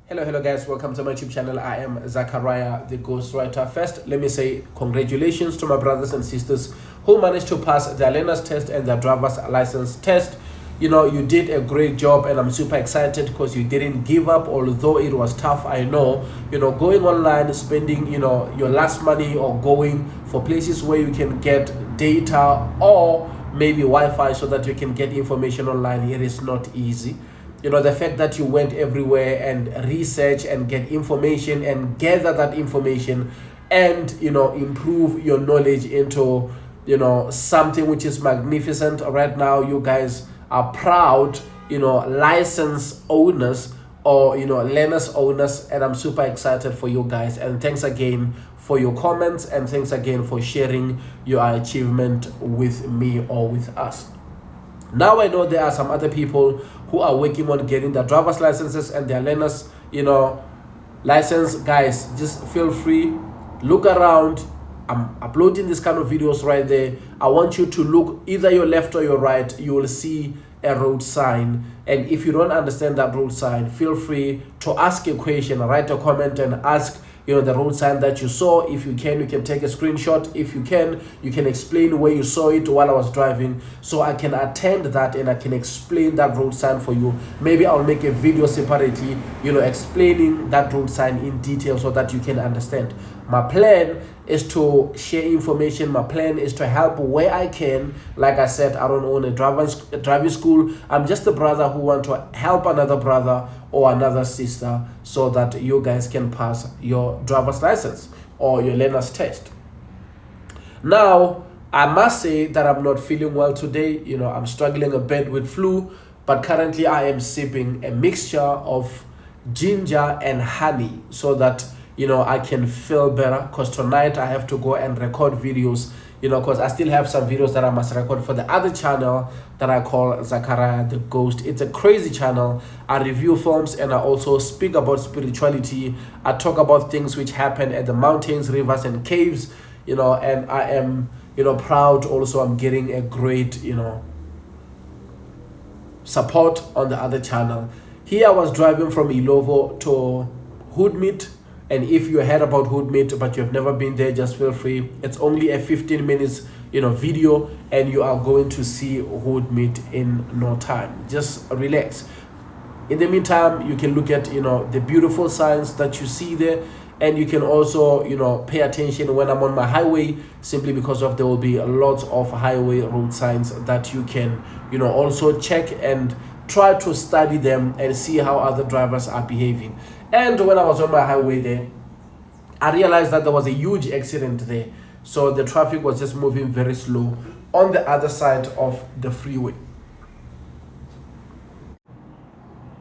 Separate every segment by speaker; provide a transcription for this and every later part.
Speaker 1: Hello guys, welcome to my YouTube channel. I am Zachariah, the ghostwriter. First, let me say congratulations to my brothers and sisters who managed to pass their learner's test and their driver's license test. You did a great job, and I'm super excited because you didn't give up, although it was tough. I know, going online, spending, your last money, or going for places where you can get data or maybe Wi-Fi so that you can get information online. It is not easy. The fact that you went everywhere and research and get information and gather that information and improve your knowledge into something which is magnificent. Right now you guys are proud license owners or learners owners, and I'm super excited for you guys. And thanks again for your comments, and thanks again for sharing your achievement with me or with us. Now I know there are some other people who are working on getting their driver's licenses and their learners, license. Guys, just feel free, look around. I'm uploading this kind of videos right there. I want you to look either your left or your right. You will see a road sign, and if you don't understand that road sign, feel free to ask a question, write a comment and ask the road sign that you saw. If you can take a screenshot. If you can explain where you saw it while I was driving, so I can attend that and I can explain that road sign for you. Maybe I'll make a video separately explaining that road sign in detail so that you can understand. My plan is to share information. My plan is to help where I can. Like I said, I don't own a driving school. I'm just a brother who want to help another brother or another sister so that you guys can pass your driver's license or your learner's test. Now, I must say that I'm not feeling well today. I'm struggling a bit with flu, but currently I am sipping a mixture of ginger and honey so that I can feel better, because tonight I have to go and record videos, because I still have some videos that I must record for the other channel that I call Zachariah the Ghost. It's a crazy channel. I review films and I also speak about spirituality. I talk about things which happen at the mountains, rivers and caves, and I am, proud also. I'm getting a great, support on the other channel. Here I was driving from Ilovo to Hoodmeet. And if you heard about Hoodmeet but you've never been there, just feel free. It's only a 15 minutes video, and you are going to see Hoodmeet in no time. Just relax. In the meantime, you can look at the beautiful signs that you see there, and you can also pay attention when I'm on my highway, simply because there will be lots of highway road signs that you can also check and try to study them and see how other drivers are behaving. And when I was on my highway there, I realized that there was a huge accident there. So the traffic was just moving very slow on the other side of the freeway.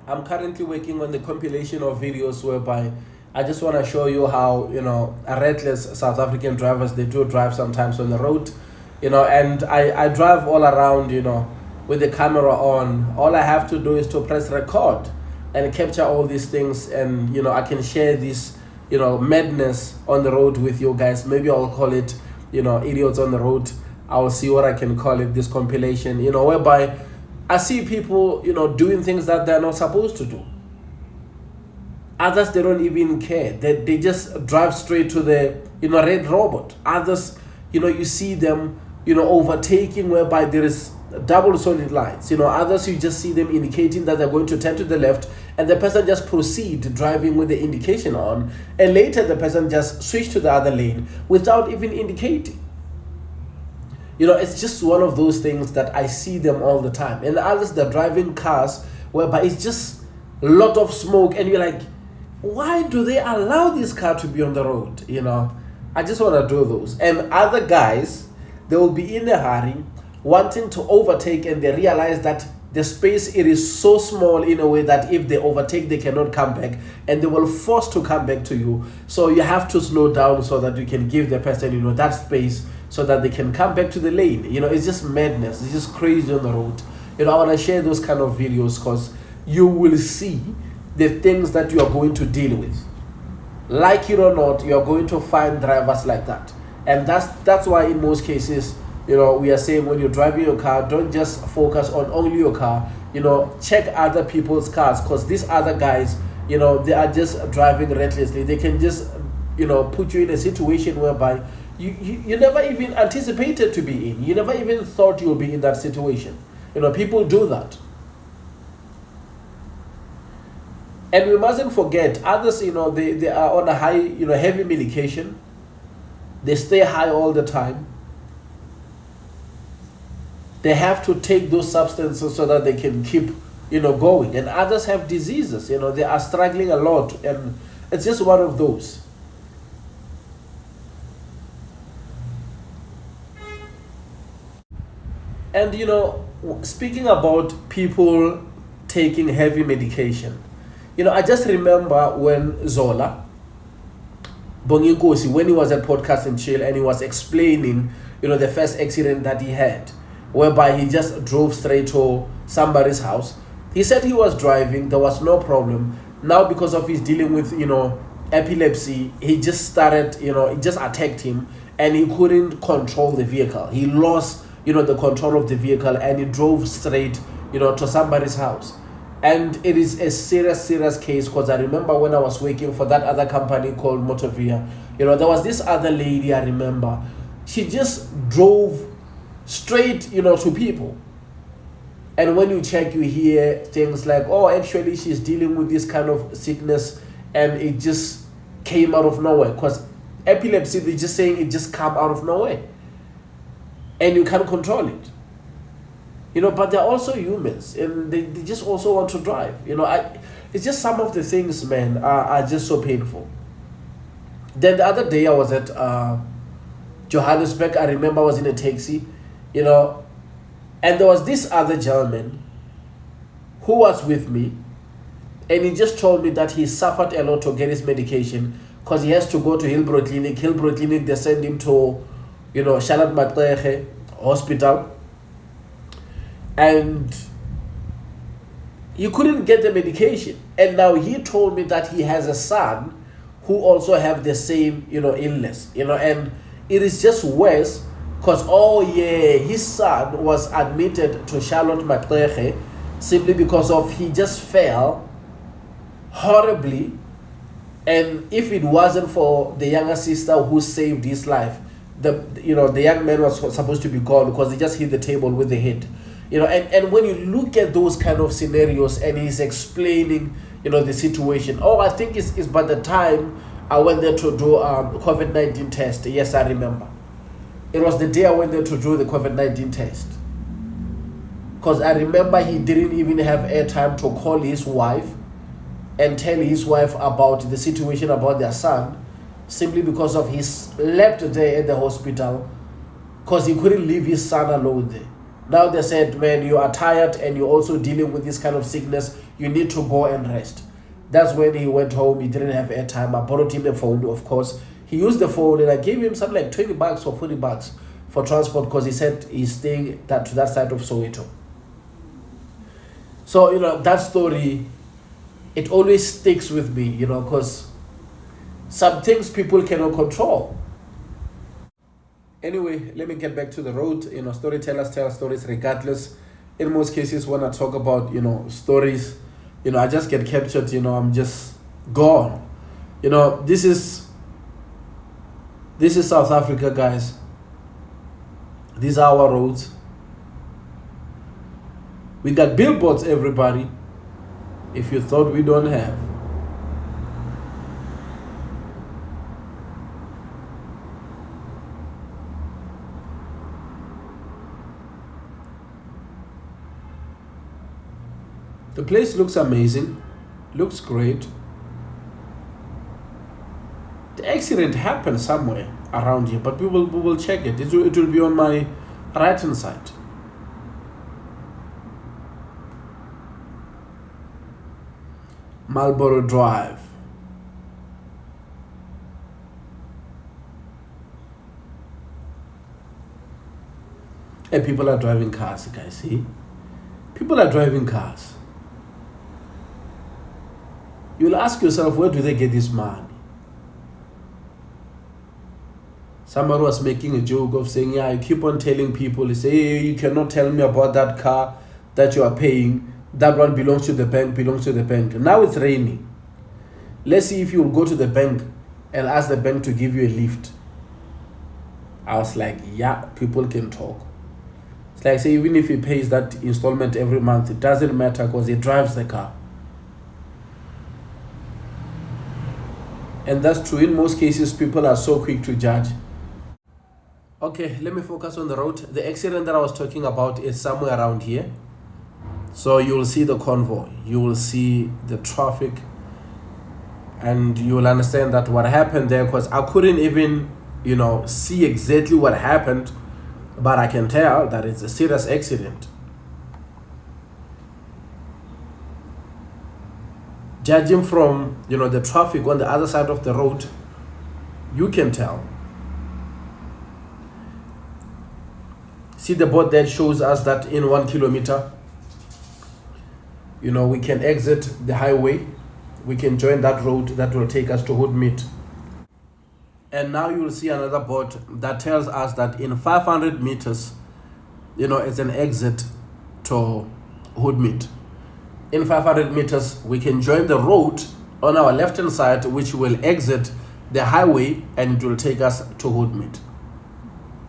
Speaker 1: I'm currently working on the compilation of videos whereby I just want to show you how, reckless South African drivers, they do drive sometimes on the road, and I drive all around, with the camera on. All I have to do is to press record and capture all these things, and I can share this madness on the road with you guys. Maybe I'll call it idiots on the road. I'll see what I can call it, this compilation, whereby I see people doing things that they're not supposed to do. Others, they don't even care. They just drive straight to the red robot. Others, you see them overtaking whereby there is double solid lines. Others, you just see them indicating that they're going to turn to the left, and the person just proceed driving with the indication on, and later the person just switch to the other lane without even indicating. It's just one of those things that I see them all the time. And others, they're driving cars whereby it's just a lot of smoke, and you're like, why do they allow this car to be on the road? I just want to do those. And other guys, they will be in a hurry, wanting to overtake, and they realize that the space, it is so small in a way that if they overtake, they cannot come back, and they will force to come back to you. So you have to slow down so that you can give the person that space so that they can come back to the lane. It's just madness. It's just crazy on the road. I want to share those kind of videos because you will see the things that you are going to deal with. Like it or not, you are going to find drivers like that. And that's why in most cases, we are saying when you're driving your car, don't just focus on only your car. Check other people's cars, because these other guys, they are just driving recklessly. They can just, put you in a situation whereby you never even anticipated to be in. You never even thought you'll be in that situation. People do that. And we mustn't forget, others, they are on a high, heavy medication. They stay high all the time. They have to take those substances so that they can keep, going. And others have diseases, they are struggling a lot. And it's just one of those. And, speaking about people taking heavy medication, I just remember when Zola, Bonginkosi, when he was at Podcast and Chill and he was explaining, the first accident that he had, whereby he just drove straight to somebody's house. He said he was driving, there was no problem. Now, because of his dealing with, epilepsy, he just started, it just attacked him and he couldn't control the vehicle. He lost, the control of the vehicle and he drove straight, to somebody's house. And it is a serious case, because I remember when I was working for that other company called Motovia, there was this other lady, I remember, she just drove straight, to people. And when you check, you hear things like, oh, actually she's dealing with this kind of sickness and it just came out of nowhere. Because epilepsy, they're just saying it just come out of nowhere. And you can't control it. But they're also humans and they just also want to drive. It's just some of the things, man, are just so painful. Then the other day I was at Johannesburg. I remember I was in a taxi, and there was this other gentleman who was with me, and he just told me that he suffered a lot to get his medication because he has to go to Hillbrow Clinic. Hillbrow Clinic, they send him to, Charlotte Matlehe Hospital. And he couldn't get the medication. And now he told me that he has a son who also have the same, illness, and it is just worse because, his son was admitted to Charlotte Matlehe simply because of he just fell horribly. And if it wasn't for the younger sister who saved his life, the young man was supposed to be gone because he just hit the table with the head. And when you look at those kind of scenarios and he's explaining, the situation. I think it's by the time I went there to do COVID-19 test. Yes, I remember. It was the day I went there to do the COVID-19 test. Because I remember he didn't even have airtime to call his wife and tell his wife about the situation about their son, simply because of he slept there at the hospital because he couldn't leave his son alone there. Now they said, man, you are tired and you're also dealing with this kind of sickness. You need to go and rest. That's when he went home. He didn't have airtime. I borrowed him a phone, of course. He used the phone and I gave him something like $20 or $40 for transport because he said he's staying to that side of Soweto. So, that story, it always sticks with me, because some things people cannot control. Anyway, let me get back to the road. Storytellers tell stories regardless. In most cases, when I talk about, stories, I just get captured, I'm just gone. This is South Africa, guys. These are our roads. We got billboards, everybody. If you thought we don't have. The place looks amazing, looks great. The accident happened somewhere around here, but we will check it. It will be on my right hand side. Marlborough Drive. And people are driving cars, guys, see? People are driving cars. You'll ask yourself, where do they get this money? Somebody was making a joke of saying, yeah, you keep on telling people, you say, hey, you cannot tell me about that car that you are paying. That one belongs to the bank, belongs to the bank. Now it's raining. Let's see if you'll go to the bank and ask the bank to give you a lift. I was like, yeah, people can talk. It's like, say, even if he pays that installment every month, it doesn't matter because he drives the car. And that's true. In most cases, people are so quick to judge. Okay, let me focus on the road. The accident that I was talking about is somewhere around here. So you will see the convoy, you will see the traffic, and you will understand that what happened there, because I couldn't even, see exactly what happened, but I can tell that it's a serious accident. Judging from, the traffic on the other side of the road, you can tell. See the board that shows us that in 1 kilometer, we can exit the highway, we can join that road that will take us to Hoodmeet. And now you will see another board that tells us that in 500 meters, it's an exit to Hoodmeet. In 500 meters, we can join the road on our left-hand side, which will exit the highway and it will take us to Hoodmeet.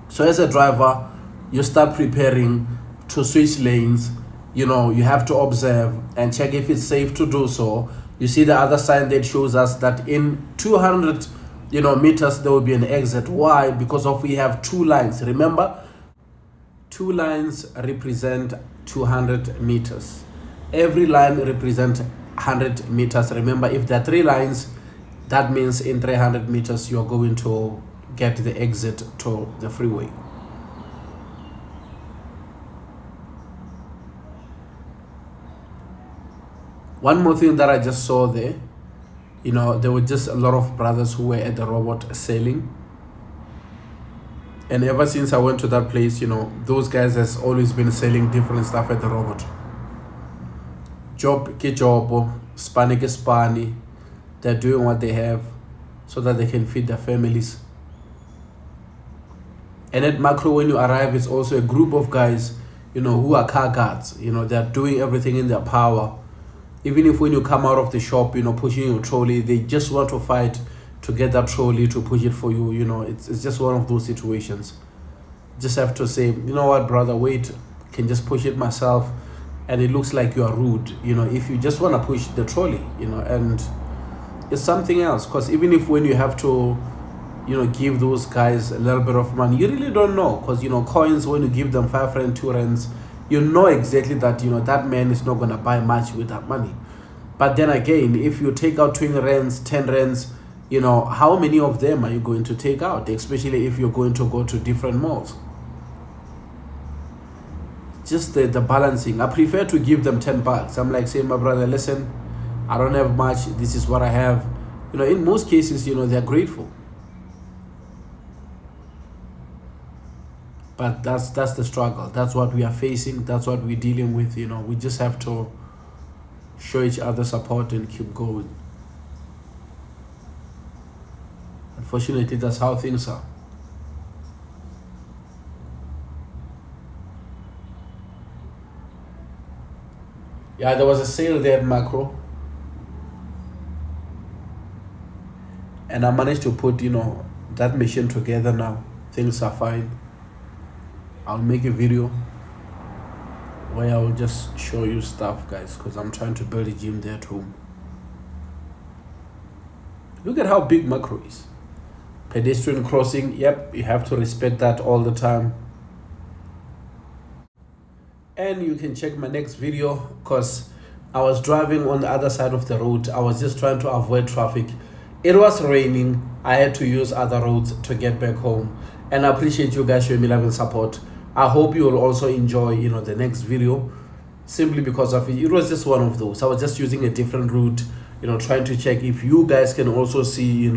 Speaker 1: So as a driver, you start preparing to switch lanes. You have to observe and check if it's safe to do so. You see the other sign that shows us that in 200 meters there will be an exit. Why? Because we have two lines. Remember, two lines represent 200 meters. Every line represents 100 meters. Remember, if there are three lines, that means in 300 meters you're going to get the exit to the freeway. One more thing that I just saw there, there were just a lot of brothers who were at the robot selling. And ever since I went to that place, those guys has always been selling different stuff at the robot. Job ke job, spani ke spani. They're doing what they have so that they can feed their families. And at Macro, when you arrive, it's also a group of guys, who are car guards. They're doing everything in their power. Even if when you come out of the shop, pushing your trolley, they just want to fight to get that trolley to push it for you. It's just one of those situations. Just have to say, you know what, brother, wait, I can just push it myself. And it looks like you are rude, if you just want to push the trolley, and it's something else. Because even if when you have to, give those guys a little bit of money, you really don't know. Because, coins, when you give them 5 rand, 2 rands, you know exactly that, that man is not going to buy much with that money. But then again, if you take out 20 rands, 10 rands, how many of them are you going to take out? Especially if you're going to go to different malls. Just the balancing. I prefer to give them 10 bucks. I'm like saying, my brother, listen, I don't have much. This is what I have. In most cases, they're grateful. But that's the struggle. That's what we are facing. That's what we're dealing with. We just have to show each other support and keep going. Unfortunately, that's how things are. Yeah, there was a sale there at Macro. And I managed to put, that machine together now. Things are fine. I'll make a video where I'll just show you stuff, guys, because I'm trying to build a gym there at home. Look at how big Macro is. Pedestrian crossing, yep, you have to respect that all the time. And you can check my next video because I was driving on the other side of the road. I was just trying to avoid traffic. It was raining. I had to use other roads to get back home. And I appreciate you guys showing me love and support. I hope you will also enjoy, the next video simply because of it. It was just one of those. I was just using a different route, trying to check if you guys can also see,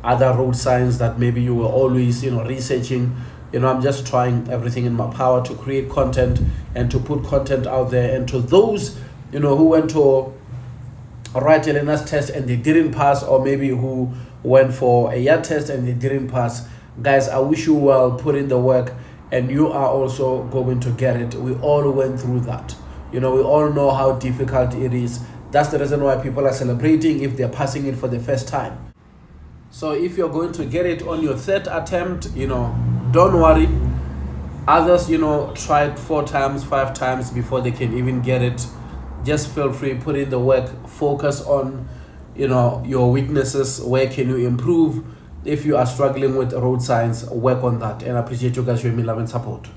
Speaker 1: other road signs that maybe you were always, researching. I'm just trying everything in my power to create content and to put content out there. And to those, who went to write a learner's test and they didn't pass, or maybe who went for a year test and they didn't pass, guys, I wish you well, put in the work, and you are also going to get it. We all went through that. We all know how difficult it is. That's the reason why people are celebrating if they're passing it for the first time. So if you're going to get it on your third attempt, don't worry. Others, tried 4 times, 5 times before they can even get it. Just feel free, put in the work, focus on, your weaknesses. Where can you improve? If you are struggling with road signs, work on that. And I appreciate you guys showing me love and support.